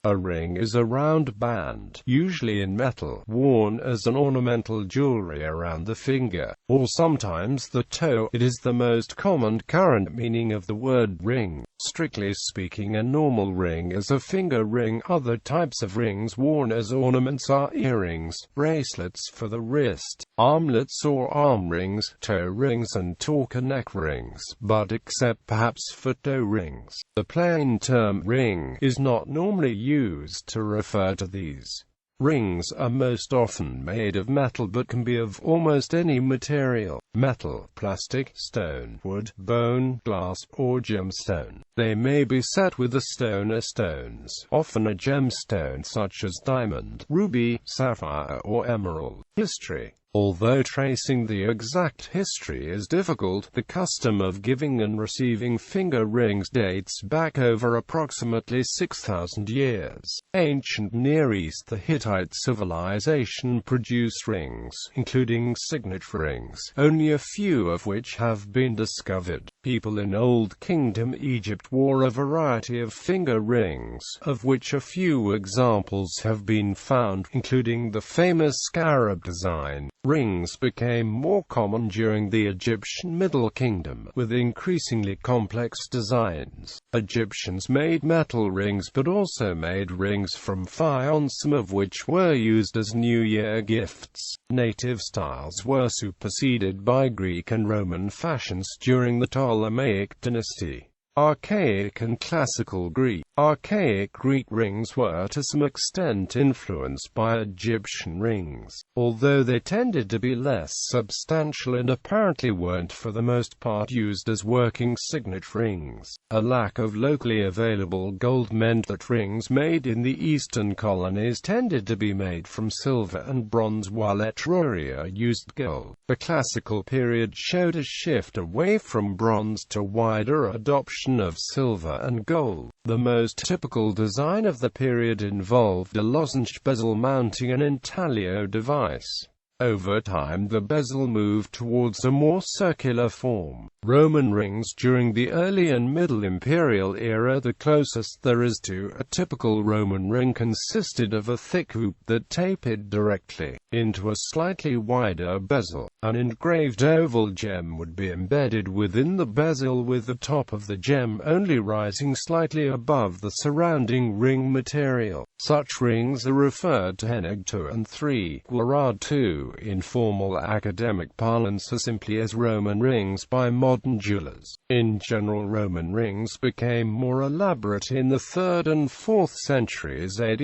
A ring is a round band, usually in metal, worn as an ornamental jewelry around the finger, or sometimes the toe. It is the most common current meaning of the word ring. Strictly speaking, a normal ring is a finger ring. Other types of rings worn as ornaments are earrings, bracelets for the wrist, armlets or arm rings, toe rings and torc neck rings, but except perhaps for toe rings. The plain term ring is not normally used to refer to these. Rings are most often made of metal but can be of almost any material: metal, plastic, stone, wood, bone, glass, or gemstone. They may be set with a stone or stones, often a gemstone such as diamond, ruby, sapphire, or emerald. History. Although tracing the exact history is difficult, the custom of giving and receiving finger rings dates back over approximately 6,000 years. Ancient Near East. The Hittite civilization produced rings, including signet rings, only a few of which have been discovered. People in Old Kingdom Egypt wore a variety of finger rings, of which a few examples have been found, including the famous scarab design. Rings became more common during the Egyptian Middle Kingdom, with increasingly complex designs. Egyptians made metal rings but also made rings from fire, some of which were used as New Year gifts. Native styles were superseded by Greek and Roman fashions during the Ptolemaic dynasty. Archaic and Classical Greek. Archaic Greek rings were to some extent influenced by Egyptian rings, although they tended to be less substantial and apparently weren't for the most part used as working signet rings. A lack of locally available gold meant that rings made in the eastern colonies tended to be made from silver and bronze, while Etruria used gold. The Classical period showed a shift away from bronze to wider adoption of silver and gold. The most typical design of the period involved a lozenge bezel mounting an intaglio device. Over time, the bezel moved towards a more circular form. Roman rings during the early and middle imperial era. The closest there is to a typical Roman ring consisted of a thick hoop that tapered directly into a slightly wider bezel. An engraved oval gem would be embedded within the bezel, with the top of the gem only rising slightly above the surrounding ring material. Such rings are referred to heneg 2 and 3, guarad 2 in formal academic parlance, as simply as Roman rings by modern jewelers. In general, Roman rings became more elaborate in the 3rd and 4th centuries AD.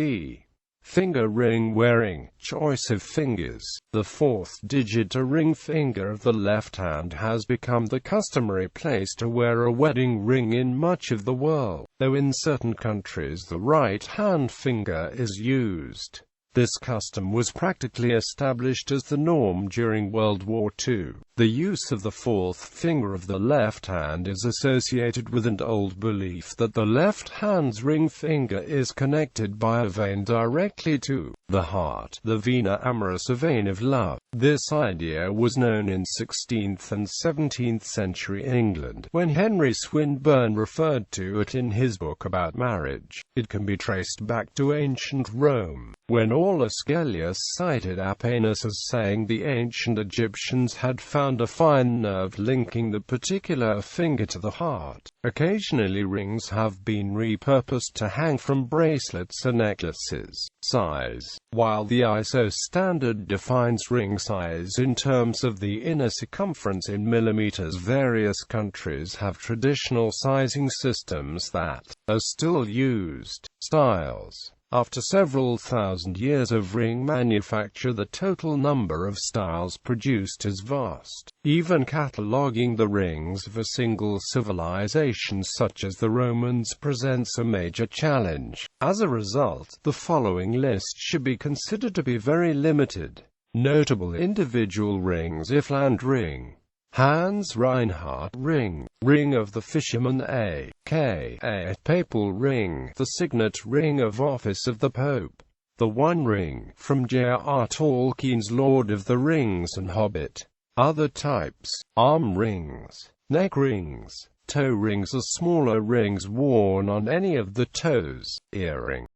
Finger ring wearing. Choice of fingers. The fourth digit, a ring finger of the left hand, has become the customary place to wear a wedding ring in much of the world, though in certain countries the right hand finger is used. This custom was practically established as the norm during World War II. The use of the fourth finger of the left hand is associated with an old belief that the left hand's ring finger is connected by a vein directly to the heart, the vena amoris, a vein of love. This idea was known in 16th and 17th century England, when Henry Swinburne referred to it in his book about marriage. It can be traced back to ancient Rome, when Aulus Gellius cited Apenus as saying the ancient Egyptians had found a fine nerve linking the particular finger to the heart. Occasionally, rings have been repurposed to hang from bracelets or necklaces. Size. While the ISO standard defines ring size in terms of the inner circumference in millimeters, various countries have traditional sizing systems that are still used. Styles. After several thousand years of ring manufacture, the total number of styles produced is vast. Even cataloguing the rings of a single civilization such as the Romans presents a major challenge. As a result, the following list should be considered to be very limited. Notable individual rings: Iffland ring, Hans Reinhardt ring, ring of the fisherman a.k.a. papal ring, the signet ring of office of the Pope, the One Ring, from J.R.R. Tolkien's Lord of the Rings and Hobbit. Other types: arm rings, neck rings, toe rings are smaller rings worn on any of the toes, earring.